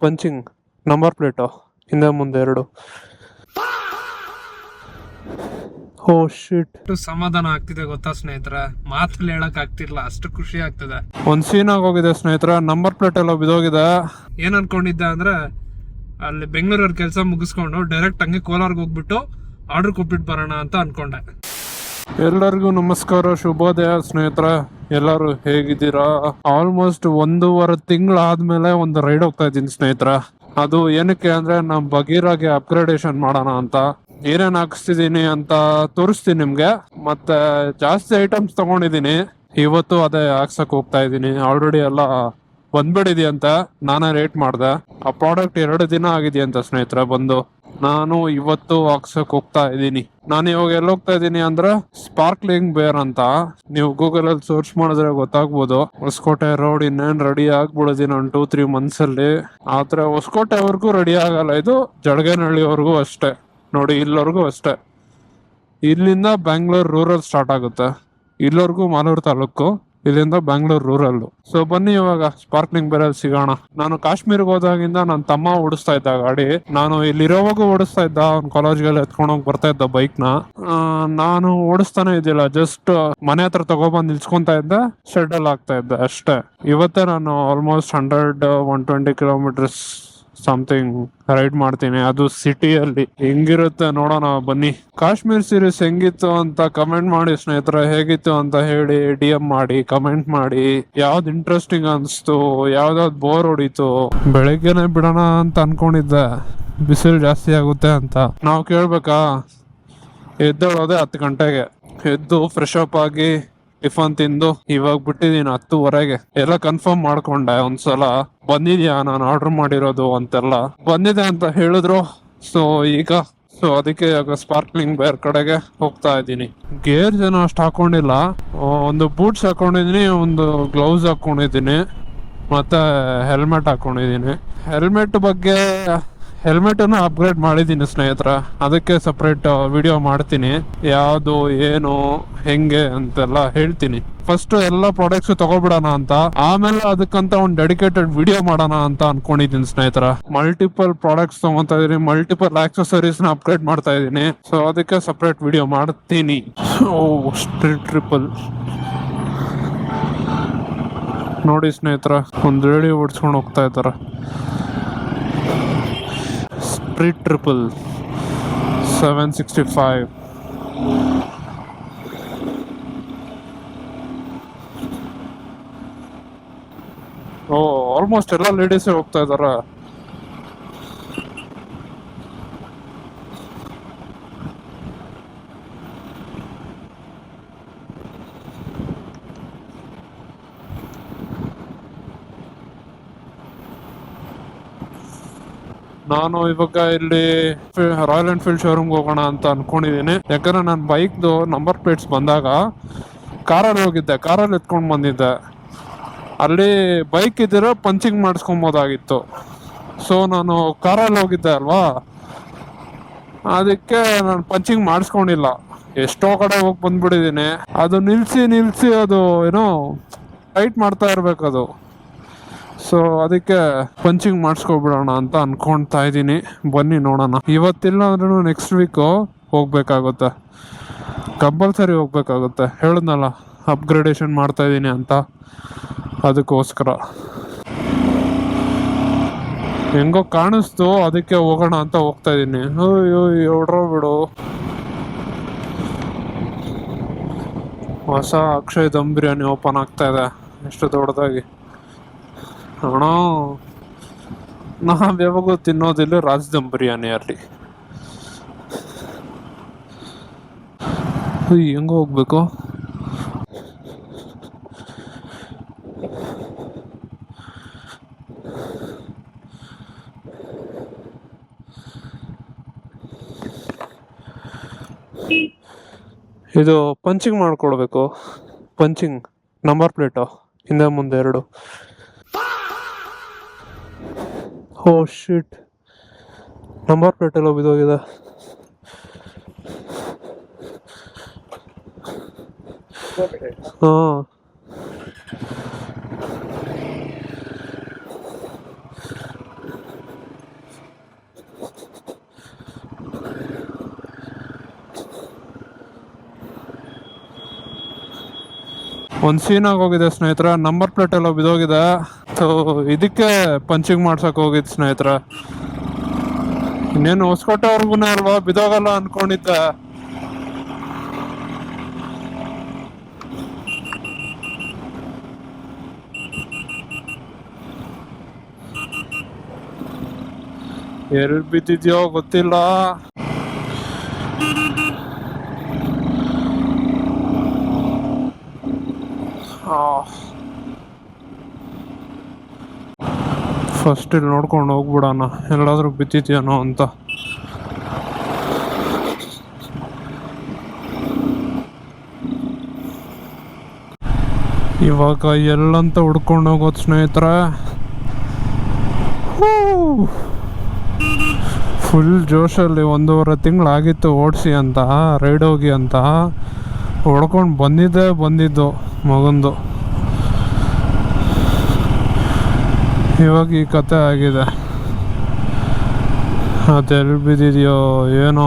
Punching number plate ಹಿಂದೆ ಮುಂದೆ ಎರಡು. ಓ ಶಿಟ್, ಸಮಾಧಾನ ಆಗ್ತಿದೆ ಗೊತ್ತಾ ಸ್ನೇಹಿತರ, ಮಾತಲ್ಲಿ ಹೇಳಕ್ ಆಗ್ತಿರ್ಲ, ಅಷ್ಟು ಖುಷಿ ಆಗ್ತದೆ. ಒಂದ್ ಸೀನ್ ಆಗೋಗಿದೆ ಸ್ನೇಹಿತರ, ನಂಬರ್ ಪ್ಲೇಟ್ ಎಲ್ಲ ಬಿದೋಗಿದೆ. ಏನ್ ಅನ್ಕೊಂಡಿದ್ದೆ ಅಂದ್ರೆ ಅಲ್ಲಿ ಬೆಂಗಳೂರಲ್ಲಿ ಕೆಲಸ ಮುಗಿಸ್ಕೊಂಡು ಡೈರೆಕ್ಟ್ ಹಂಗೆ ಕೋಲಾರ್ಗೆ ಹೋಗ್ಬಿಟ್ಟು ಆರ್ಡರ್ ಕೊಟ್ಬಿಟ್ಟು ಬರೋಣ ಅಂತ ಅನ್ಕೊಂಡೆ. ಎಲ್ಲರಿಗೂ ನಮಸ್ಕಾರ, ಶುಭೋದಯ ಸ್ನೇಹಿತರ. ಎಲ್ಲರೂ ಹೇಗಿದ್ದೀರಾ? ಆಲ್ಮೋಸ್ಟ್ 1.5 ತಿಂಗಳಾದ್ಮೇಲೆ ಒಂದು ರೈಡ್ ಹೋಗ್ತಾ ಇದ್ದೀನಿ ಸ್ನೇಹಿತರ. ಅದು ಏನಕ್ಕೆ ಅಂದ್ರೆ ನಮ್ ಬಗೀರಾಗೆ ಅಪ್ಗ್ರೇಡೇಷನ್ ಮಾಡೋಣ ಅಂತ. ಏನೇನ್ ಹಾಕ್ಸ್ತಿದೀನಿ ಅಂತ ತೋರಿಸ್ತೀನಿ ನಿಮ್ಗೆ. ಮತ್ತೆ ಜಾಸ್ತಿ ಐಟಮ್ಸ್ ತಗೊಂಡಿದೀನಿ, ಇವತ್ತು ಅದೇ ಹಾಕ್ಸಕ್ ಹೋಗ್ತಾ ಇದೀನಿ. ಆಲ್ರೆಡಿ ಎಲ್ಲ ಬಂದ್ಬಿಡಿದೆಯಂತ, ನಾನೇ ರೇಟ್ ಮಾಡ್ದೆ. ಆ ಪ್ರಾಡಕ್ಟ್ 2 ದಿನ ಆಗಿದೆಯಂತ ಸ್ನೇಹಿತರೆ ಬಂದು. ನಾನು ಇವತ್ತು ಹಾಕ್ಸಕ್ ಹೋಗ್ತಾ ಇದ್ದೀನಿ. ನಾನು ಇವಾಗ ಎಲ್ಲಿ ಹೋಗ್ತಾ ಇದ್ದೀನಿ ಅಂದ್ರೆ ಸ್ಪಾರ್ಕ್ಲಿಂಗ್ ಬೇರ್ ಅಂತ. ನೀವು ಗೂಗಲ್ ಅಲ್ಲಿ ಸರ್ಚ್ ಮಾಡಿದ್ರೆ ಗೊತ್ತಾಗ್ಬೋದು. ಹೊಸಕೋಟೆ ರೋಡ್ ಇನ್ನೇನ್ ರೆಡಿ ಆಗ್ಬಿಡೋದಿ ನಾನು 2-3 ಮಂತ್ಸ್ ಅಲ್ಲಿ. ಆದ್ರೆ ಹೊಸಕೋಟೆವರೆಗೂ ರೆಡಿ ಆಗಲ್ಲ, ಇದು ಜಡಗೇನಹಳ್ಳಿವರೆಗೂ ಅಷ್ಟೇ. ನೋಡಿ ಇಲ್ಲಿವರೆಗೂ ಅಷ್ಟೇ. ಇಲ್ಲಿಂದ ಬ್ಯಾಂಗ್ಳೂರ್ ರೂರಲ್ ಸ್ಟಾರ್ಟ್ ಆಗುತ್ತೆ, ಇಲ್ಲಿವರೆಗೂ ಮಾಲೂರು ತಾಲೂಕು, ಇಲ್ಲಿಂದ ಬ್ಯಾಂಗ್ಳೂರ್ ರೂರಲ್. ಸೊ ಬನ್ನಿ ಇವಾಗ ಸ್ಪಾರ್ಕ್ಲಿಂಗ್ ಬೇರಲ್ಲಿ ಸಿಗೋಣ. ನಾನು ಕಾಶ್ಮೀರ್ಗೆ ಹೋದಾಗಿಂದ ನನ್ನ ತಮ್ಮ ಓಡಿಸ್ತಾ ಇದ್ದ ಗಾಡಿ, ನಾನು ಇಲ್ಲಿರೋವಾಗ ಓಡಿಸ್ತಾ ಇದ್ದ. ಅವ್ನ ಕಾಲೇಜ್ಗೆಲ್ಲ ಎತ್ಕೊಂಡೋಗಿ ಬರ್ತಾ ಇದ್ದ ಬೈಕ್ ನ. ನಾನು ಓಡಿಸ್ತಾನೆ ಇದ್ದಿಲ್ಲ, ಜಸ್ಟ್ ಮನೆ ಹತ್ರ ತಗೊಬಂದು ನಿಲ್ಸ್ಕೊಂತ ಇದ್ದೆ, ಶೆಡ್ ಅಲ್ಲಿ ಆಗ್ತಾ ಇದ್ದೆ ಅಷ್ಟೇ. ಇವತ್ತೇ ನಾನು ಆಲ್ಮೋಸ್ಟ್ 100-120 ಕಿಲೋಮೀಟರ್ಸ್ ಸಮಥಿಂಗ್ ರೈಡ್ ಮಾಡ್ತೀನಿ, ಅದು ಸಿಟಿಯಲ್ಲಿ. ಹೆಂಗಿರುತ್ತೆ ನೋಡೋಣ ಬನ್ನಿ. ಕಾಶ್ಮೀರ್ ಸೀರೀಸ್ ಹೆಂಗಿತ್ತು ಅಂತ ಕಮೆಂಟ್ ಮಾಡಿ ಸ್ನೇಹಿತರೆ. ಹೇಗಿತ್ತು ಅಂತ ಹೇಳಿ DM ಮಾಡಿ, ಕಮೆಂಟ್ ಮಾಡಿ. ಯಾವ್ದು ಇಂಟ್ರೆಸ್ಟಿಂಗ್ ಅನ್ಸ್ತು, ಯಾವ್ದಾವ್ದು ಬೋರ್ ಹೊಡಿತು. ಬೆಳಗ್ಗೆನೆ ಬಿಡೋಣ ಅಂತ ಅನ್ಕೊಂಡಿದ್ದೆ, ಬಿಸಿಲು ಜಾಸ್ತಿ ಆಗುತ್ತೆ ಅಂತ. ನಾವು ಕೇಳ್ಬೇಕಾ? ಎದ್ದೇಳೋದೆ 10 ಗಂಟೆಗೆ. ಎದ್ದು ಫ್ರೆಶ್ ಅಪ್ ಆಗಿ ಟಿಫನ್ ತಿಂದು ಇವಾಗ ಬಿಟ್ಟಿದೀನಿ 10:30ಗೆ. ಎಲ್ಲ ಕನ್ಫರ್ಮ್ ಮಾಡ್ಕೊಂಡೆ ಒಂದ್ಸಲ, ಬಂದಿದ್ಯಾ ನಾನು ಆರ್ಡರ್ ಮಾಡಿರೋದು ಅಂತೆಲ್ಲ. ಬಂದಿದೆ ಅಂತ ಹೇಳಿದ್ರು. ಸೊ ಅದಕ್ಕೆ ಇವಾಗ ಸ್ಪಾರ್ಕ್ಲಿಂಗ್ ಬೇರ್ ಕಡೆಗೆ ಹೋಗ್ತಾ ಇದ್ದೀನಿ. ಗೇರ್ಸ್ ಏನೋ ಅಷ್ಟು ಹಾಕೊಂಡಿಲ್ಲ, ಒಂದು ಬೂಟ್ಸ್ ಹಾಕೊಂಡಿದೀನಿ, ಒಂದು ಗ್ಲೌಸ್ ಹಾಕೊಂಡಿದೀನಿ, ಮತ್ತೆ ಹೆಲ್ಮೆಟ್ ಹಾಕೊಂಡಿದೀನಿ. ಹೆಲ್ಮೆಟ್ ಅನ್ನು ಅಪ್ಗ್ರೇಡ್ ಮಾಡಿದ್ದೀನಿ ಸ್ನೇಹಿತರ, ಅದಕ್ಕೆ ಸಪ್ರೇಟ್ ವಿಡಿಯೋ ಮಾಡ್ತೀನಿ. ಯಾವುದು ಏನು ಹೆಂಗೆ ಅಂತೆಲ್ಲ ಹೇಳ್ತೀನಿ. ಫಸ್ಟ್ ಎಲ್ಲ ಪ್ರಾಡಕ್ಟ್ಸ್ ತಗೋಬಿಡೋಣ ಅಂತ, ಆಮೇಲೆ ಅದಕ್ಕಂತ ಒಂದು ಡೆಡಿಕೇಟೆಡ್ ವಿಡಿಯೋ ಮಾಡೋಣ ಅಂತ ಅನ್ಕೊಂಡಿದ್ದೀನಿ ಸ್ನೇಹಿತರ. ಮಲ್ಟಿಪಲ್ ಪ್ರಾಡಕ್ಟ್ಸ್ ತಗೊಂತಾ ಇದೀನಿ, ಮಲ್ಟಿಪಲ್ ಆಕ್ಸೆಸರೀಸ್ ನ ಅಪ್ಗ್ರೇಡ್ ಮಾಡ್ತಾ ಇದೀನಿ. ಸೊ ಅದಕ್ಕೆ ಸಪ್ರೇಟ್ ವಿಡಿಯೋ ಮಾಡ್ತೀನಿ. ಸ್ಟ್ರೀಟ್ ಟ್ರಿಪಲ್ ನೋಡಿ ಸ್ನೇಹಿತರ, ಒಂದು ರೇಡಿ ಓಡಿಸ್ಕೊಂಡು ಹೋಗ್ತಾ ಇದ್ದಾರೆ. Street triple 765. ಆಲ್ಮೋಸ್ಟ್ ಎಲ್ಲ ಲೇಡೀಸೇ ಹೋಗ್ತಾ ಇದಾರೆ. ನಾನು ಇವಾಗ ಇಲ್ಲಿ ರಾಯಲ್ ಎನ್ಫೀಲ್ಡ್ ಶೋರೂಮ್ಗೆ ಹೋಗೋಣ ಅಂತ ಅನ್ಕೊಂಡಿದೀನಿ. ಯಾಕಂದ್ರೆ ನನ್ನ ಬೈಕ್ದು ನಂಬರ್ ಪ್ಲೇಟ್ಸ್ ಬಂದಾಗ ಕಾರಲ್ಲಿ ಹೋಗಿದ್ದೆ, ಕಾರಲ್ಲಿ ಎತ್ಕೊಂಡು ಬಂದಿದ್ದೆ. ಅಲ್ಲಿ ಬೈಕ್ ಇದ್ದಿರೋ ಪಂಚಿಂಗ್ ಮಾಡಿಸ್ಕೊಬೋದಾಗಿತ್ತು. ಸೊ ನಾನು ಕಾರಲ್ಲಿ ಹೋಗಿದ್ದೆ ಅಲ್ವಾ, ಅದಕ್ಕೆ ನಾನು ಪಂಚಿಂಗ್ ಮಾಡಿಸ್ಕೊಂಡಿಲ್ಲ. ಎಷ್ಟೋ ಕಡೆ ಹೋಗಿ ಬಂದ್ಬಿಟ್ಟಿದ್ದೀನಿ. ಅದು ನಿಲ್ಸಿ ಅದು ಏನೋ ಟೈಟ್ ಮಾಡ್ತಾ ಇರ್ಬೇಕದು. ಸೊ ಅದಕ್ಕೆ ಪಂಚಿಂಗ್ ಮಾಡಿಸ್ಕೊಬಿಡೋಣ ಅಂತ ಅನ್ಕೊಳ್ತಾ ಇದ್ದೀನಿ. ಬನ್ನಿ ನೋಡೋಣ. ಇವತ್ತಿಲ್ಲ ಅಂದ್ರೂ ನೆಕ್ಸ್ಟ್ ವೀಕು ಹೋಗ್ಬೇಕಾಗುತ್ತೆ, ಕಂಪಲ್ಸರಿ ಹೋಗ್ಬೇಕಾಗುತ್ತೆ. ಹೇಳಿದ್ನಲ್ಲ ಅಪ್ಗ್ರೇಡೇಷನ್ ಮಾಡ್ತಾ ಇದ್ದೀನಿ ಅಂತ, ಅದಕ್ಕೋಸ್ಕರ. ಹೆಂಗೋ ಕಾಣಿಸ್ತು, ಅದಕ್ಕೆ ಹೋಗೋಣ ಅಂತ ಹೋಗ್ತಾ ಇದ್ದೀನಿ. ಅಯ್ಯೋ ಎವ್ಡ್ರೋ ಬಿಡು. ಹೊಸ ಅಕ್ಷಯ್ ದಮ್ ಬಿರಿಯಾನಿ ಓಪನ್ ಆಗ್ತಾ ಇದೆ, ಎಷ್ಟು ದೊಡ್ಡದಾಗಿ. ಅಣ್ಣ, ನಾವ್ ಯಾವಾಗೂ ತಿನ್ನೋದಿಲ್ಲ ರಾಜ್ ದಮ್ ಬಿರಿಯಾನಿ ಅಲ್ಲಿ. ಹೆಂಗ ಹೋಗ್ಬೇಕು? ಇದು ಪಂಚಿಂಗ್ ಮಾಡ್ಕೊಡ್ಬೇಕು. ಪಂಚಿಂಗ್ ನಂಬರ್ ಪ್ಲೇಟು ಹಿಂದೆ ಮುಂದೆ ಎರಡು. ಓ ಶಿಟ್, ನಂಬರ್ ಪ್ಲೇಟ್ ಎಲ್ಲ ಬಿದ್ದೋಗಿದೆ. ಹಾಂ, ಒಂದು ಸೀನಾಗಿ ಹೋಗಿದೆ ಸ್ನೇಹಿತರೆ. ನಂಬರ್ ಪ್ಲೇಟ್ ಎಲ್ಲ ಬಿದ್ದೋಗಿದೆ. ಸೊ ಇದಕ್ಕೆ ಪಂಚಿಂಗ್ ಮಾಡ್ಸಕ್ ಹೋಗಿದ್ದು ಸ್ನೇಹಿತರೆ. ಇನ್ನೇನು ಹೊಸಕೋಟೆವರೆಗೂ ಅಲ್ವಾ, ಬಿದ್ದೋಗಲ್ಲ ಅನ್ಕೊಂಡಿದ್ದೆ. ಎಲ್ಲಿ ಬಿದ್ದಿದ್ಯೋ ಗೊತ್ತಿಲ್ಲ. ಫಸ್ಟ್ ಇಲ್ಲಿ ನೋಡ್ಕೊಂಡು ಹೋಗ್ಬಿಡೋಣ ಎಲ್ಲಾದ್ರೂ ಬಿದ್ದಿದ್ಯಾನೋ ಅಂತ. ಇವಾಗ ಎಲ್ಲಂತ ಹುಡ್ಕೊಂಡು ಹೋಗೋದು ಸ್ನೇಹಿತರೆ. ಫುಲ್ ಜೋಶಲ್ಲಿ 1.5 ತಿಂಗಳಾಗಿತ್ತು ಓಡಿಸಿ ಅಂತ, ರೈಡ್ ಹೋಗಿ ಅಂತ ಹೊಡ್ಕೊಂಡು ಬಂದಿದ್ದು ಮಗಂದು. ಇವಾಗ ಈ ಕತೆ ಆಗಿದೆ. ಅದೆಲ್ಲಿ ಬಿದ್ದಿದೆಯೋ ಏನೋ.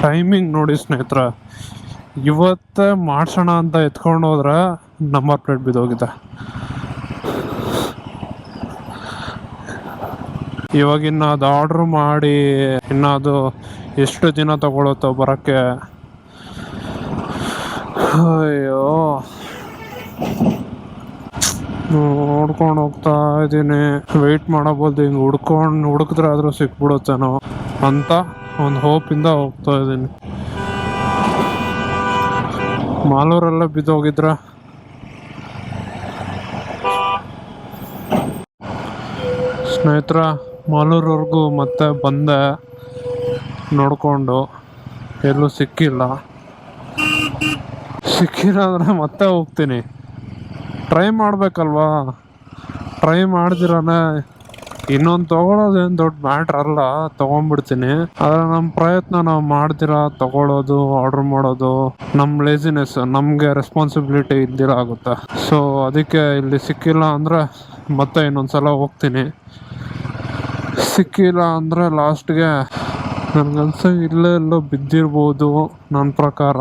ಟೈಮಿಂಗ್ ನೋಡಿ ಸ್ನೇಹಿತರೆ, ಇವತ್ತೇ ಮಾಡ್ಸೋಣ ಅಂತ ಎತ್ಕೊಂಡು ಹೋದ್ರೆ ನಂಬರ್ ಪ್ಲೇಟ್ ಬಿದ್ದೋಗಿದೆ. ಇವಾಗಿನ್ನ ಅದು ಆರ್ಡ್ರ್ ಮಾಡಿ ಇನ್ನು ಅದು ಎಷ್ಟು ದಿನ ತಗೊಳುತ್ತೋ ಬರೋಕ್ಕೆ. ಅಯ್ಯೋ, ನೋಡ್ಕೊಂಡು ಹೋಗ್ತಾ ಇದ್ದೀನಿ. ವೆಯ್ಟ್ ಮಾಡಬೋದು, ಹಿಂಗೆ ಹುಡುಕಿದ್ರೆ ಆದರೂ ಸಿಕ್ಬಿಡುತ್ತೇನೋ ಅಂತ ಒಂದು ಹೋಪಿಂದ ಹೋಗ್ತಾ ಇದ್ದೀನಿ. ಮಾಲೂರಲ್ಲೇ ಬಿದ್ದೋಗಿದ್ರ. ಸ್ನೇಹಿತರ, ಮಾಲೂರವರೆಗೂ ಮತ್ತೆ ಬಂದೆ ನೋಡಿಕೊಂಡು, ಎಲ್ಲೂ ಸಿಕ್ಕಿಲ್ಲ ಅಂದರೆ ಮತ್ತೆ ಹೋಗ್ತೀನಿ. ಟ್ರೈ ಮಾಡಬೇಕಲ್ವಾ, ಟ್ರೈ ಮಾಡ್ದಿರಾನೆ ಇನ್ನೊಂದು ತೊಗೊಳೋದೇನು ದೊಡ್ಡ ಮ್ಯಾಟ್ರ್ ಅಲ್ಲ, ತೊಗೊಂಡ್ಬಿಡ್ತೀನಿ. ಆದರೆ ನಮ್ಮ ಪ್ರಯತ್ನ ನಾವು ಮಾಡ್ದಿರಾ ತೊಗೊಳೋದು, ಆರ್ಡ್ರ್ ಮಾಡೋದು ನಮ್ಮ ಲೇಸಿನೆಸ್, ನಮಗೆ ರೆಸ್ಪಾನ್ಸಿಬಿಲಿಟಿ ಇಲ್ದಿರ ಆಗುತ್ತೆ. ಸೊ ಅದಕ್ಕೆ ಇಲ್ಲಿ ಸಿಕ್ಕಿಲ್ಲ ಅಂದರೆ ಮತ್ತೆ ಇನ್ನೊಂದ್ಸಲ ಹೋಗ್ತೀನಿ. ಸಿಕ್ಕಿಲ್ಲ ಅಂದರೆ ಲಾಸ್ಟ್ಗೆ ನನಗನ್ಸ ಇಲ್ಲೇ ಎಲ್ಲೋ ಬಿದ್ದಿರ್ಬೋದು ನನ್ನ ಪ್ರಕಾರ.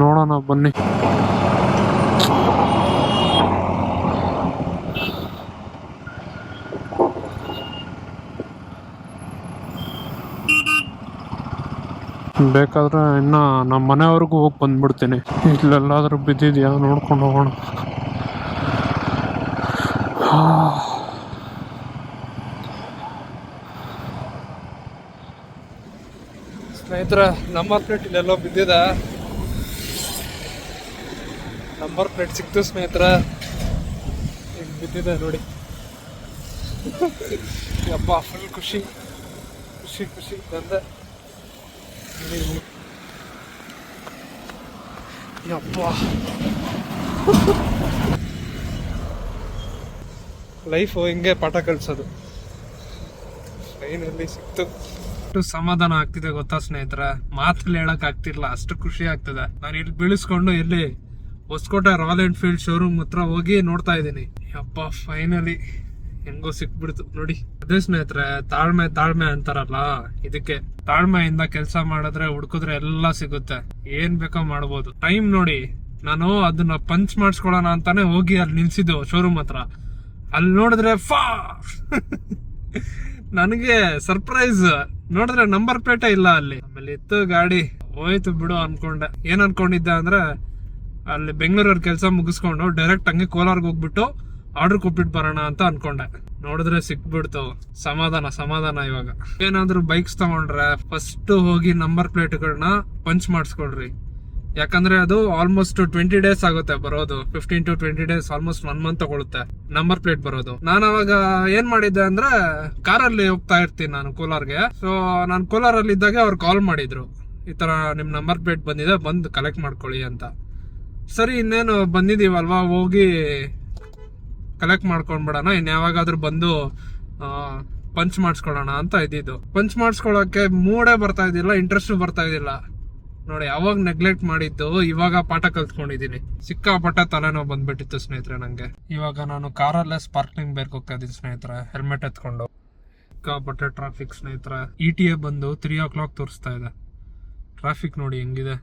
ನೋಡೋಣ ಬನ್ನಿ. ಬೇಕಾದ್ರೆ ಇನ್ನು ನಮ್ಮ ಮನೆಯವ್ರಿಗೂ ಹೋಗಿ ಬಂದ್ಬಿಡ್ತೀನಿ. ಇಲ್ಲೆಲ್ಲಾದ್ರೂ ಬಿದ್ದಿದ್ಯಾ ನೋಡ್ಕೊಂಡು ಹೋಗೋಣ. ಸ್ನೇಹಿತರೆ, ನಂಬರ್ ಪ್ಲೇಟ್ ಇಲ್ಲೆಲ್ಲೋ ಬಿದ್ದಿದೆ. ನಂಬರ್ ಪ್ಲೇಟ್ ಸಿಕ್ತು ಸ್ನೇಹಿತರೆ. ಈಗ ಬಿದ್ದಿದೆ ನೋಡಿ. ಯಪ್ಪ, ಫುಲ್ ಖುಷಿ ಬಂದೆ. ಯಪ್ಪ, ಲೈಫು ಹಿಂಗೆ ಪಾಠ ಕಲಿಸೋದು. ಫೈನಲಿ ಸಿಕ್ತು. ಸಮಾಧಾನ ಆಗ್ತಿದೆ ಗೊತ್ತಾ ಸ್ನೇಹಿತರೆ, ಮಾತಲ್ಲಿ ಹೇಳಕ್ ಆಗ್ತಿಲ್ಲ, ಅಷ್ಟು ಖುಷಿ ಆಗ್ತದೆ. ನಾನು ಇಲ್ಲಿ ಬೀಳಿಸ್ಕೊಂಡು ಇಲ್ಲಿ ಹೊಸಕೋಟೆ ರಾಯಲ್ ಎನ್ಫೀಲ್ಡ್ ಶೋರೂಮ್ ಹತ್ರ ಹೋಗಿ ನೋಡ್ತಾ ಇದ್ದೀನಿ. ಯಪ್ಪ, ಫೈನಲಿ ಹೆಂಗೋ ಸಿಕ್ಬಿಡ್ತು ನೋಡಿ. ಅದೇ ಸ್ನೇಹಿತರೆ, ತಾಳ್ಮೆ ಅಂತಾರಲ್ಲ, ಇದಕ್ಕೆ ತಾಳ್ಮೆಯಿಂದ ಕೆಲಸ ಮಾಡಿದ್ರೆ ಹುಡುಕಿದ್ರೆ ಎಲ್ಲ ಸಿಗುತ್ತೆ, ಏನ್ ಬೇಕೋ ಮಾಡ್ಬೋದು. ಟೈಮ್ ನೋಡಿ, ನಾನು ಅದನ್ನ ಪಂಚ್ ಮಾಡಿಸ್ಕೊಳ್ಳೋಣ ಅಂತಾನೆ ಹೋಗಿ ಅಲ್ಲಿ ನಿಲ್ಸಿದ್ದು ಶೋರೂಮ್ ಹತ್ರ. ಅಲ್ಲಿ ನೋಡಿದ್ರೆ ನನಗೆ ಸರ್ಪ್ರೈಸ್, ನೋಡಿದ್ರೆ ನಂಬರ್ ಪ್ಲೇಟೇ ಇಲ್ಲ ಅಲ್ಲಿ. ಆಮೇಲೆ ಇತ್ತು ಗಾಡಿ, ಹೋಯ್ತು ಬಿಡು ಅನ್ಕೊಂಡೆ. ಏನ್ ಅನ್ಕೊಂಡಿದ್ದೆ ಅಂದ್ರೆ, ಅಲ್ಲಿ ಬೆಂಗಳೂರಲ್ಲಿ ಕೆಲಸ ಮುಗಿಸ್ಕೊಂಡು ಡೈರೆಕ್ಟ್ ಹಂಗೆ ಕೋಲಾರ್ಗೆ ಹೋಗ್ಬಿಟ್ಟು ಆರ್ಡರ್ ಕೊಟ್ಬಿಟ್ಟು ಬರೋಣ ಅಂತ ಅನ್ಕೊಂಡೆ. ನೋಡಿದ್ರೆ ಸಿಕ್ಬಿಡ್ತು. ಸಮಾಧಾನ. ಇವಾಗ ಏನಾದ್ರು ಬೈಕ್ಸ್ ತಗೊಂಡ್ರೆ ಫಸ್ಟ್ ಹೋಗಿ ನಂಬರ್ ಪ್ಲೇಟ್ಗಳನ್ನ ಪಂಚ್ ಮಾಡಿಸ್ಕೊಳ್ರಿ. ಯಾಕಂದ್ರೆ ಅದು ಆಲ್ಮೋಸ್ಟ್ 20 days ಆಗುತ್ತೆ ಬರೋದು. 15 to 20 days, ಆಲ್ಮೋಸ್ಟ್ 1 month ತಗೊಳುತ್ತೆ ನಂಬರ್ ಪ್ಲೇಟ್ ಬರೋದು. ನಾನು ಅವಾಗ ಏನ್ ಮಾಡಿದ್ದೆ ಅಂದ್ರೆ, ಕಾರಲ್ಲಿ ಹೋಗ್ತಾ ಇರ್ತೀನಿ ನಾನು ಕೋಲಾರ್ಗೆ. ಸೊ ನಾನು ಕೋಲಾರಲ್ಲಿ ಇದ್ದಾಗ ಅವ್ರು ಕಾಲ್ ಮಾಡಿದ್ರು, ಈ ತರ ನಿಮ್ ನಂಬರ್ ಪ್ಲೇಟ್ ಬಂದಿದೆ, ಬಂದು ಕಲೆಕ್ಟ್ ಮಾಡ್ಕೊಳ್ಳಿ ಅಂತ. ಸರಿ, ಇನ್ನೇನು ಬಂದಿದೀವಲ್ವಾ, ಹೋಗಿ ಕಲೆಕ್ಟ್ ಮಾಡ್ಕೊಂಡ್ಬಿಡೋಣ, ಇನ್ ಯಾವಾಗಾದ್ರೂ ಬಂದು ಪಂಚ್ ಮಾಡಿಸ್ಕೊಳ್ಳೋಣ ಅಂತ ಇದ್ದಿದ್ದು. ಪಂಚ್ ಮಾಡಿಸ್ಕೊಳ್ಳೋಕೆ ಮೂಡೇ ಬರ್ತಾ ಇದ್ದಿಲ್ಲ, ಇಂಟ್ರೆಸ್ಟ್ ಬರ್ತಾ ಇದ್ದಿಲ್ಲ ನೋಡಿ. ಯಾವಾಗ ನೆಗ್ಲೆಕ್ಟ್ ಮಾಡಿದ್ದು, ಇವಾಗ ಪಾಠ ಕಲ್ತ್ಕೊಂಡಿದೀನಿ. ಸಿಕ್ಕಾಪಟ್ಟ ತಲೆನೋವು ಬಂದ್ಬಿಟ್ಟಿತ್ತು ಸ್ನೇಹಿತರೆ ನಂಗೆ. ಇವಾಗ ನಾನು ಕಾರಲ್ಲೇ ಸ್ಪಾರ್ಕ್ಲಿಂಗ್ ಬೇರ್ಕ್ ಹೋಗ್ತಾ ಇದ್ದೀನಿ ಸ್ನೇಹಿತರೆ, ಹೆಲ್ಮೆಟ್ ಎತ್ಕೊಂಡು. ಸಿಕ್ಕಾಪಟ್ಟೆ ಟ್ರಾಫಿಕ್ ಸ್ನೇಹಿತರೆ. ETA ಬಂದು 3 o'clock ತೋರಿಸ್ತಾ ಇದೆ. ಟ್ರಾಫಿಕ್ ನೋಡಿ ಹೆಂಗಿದೆ.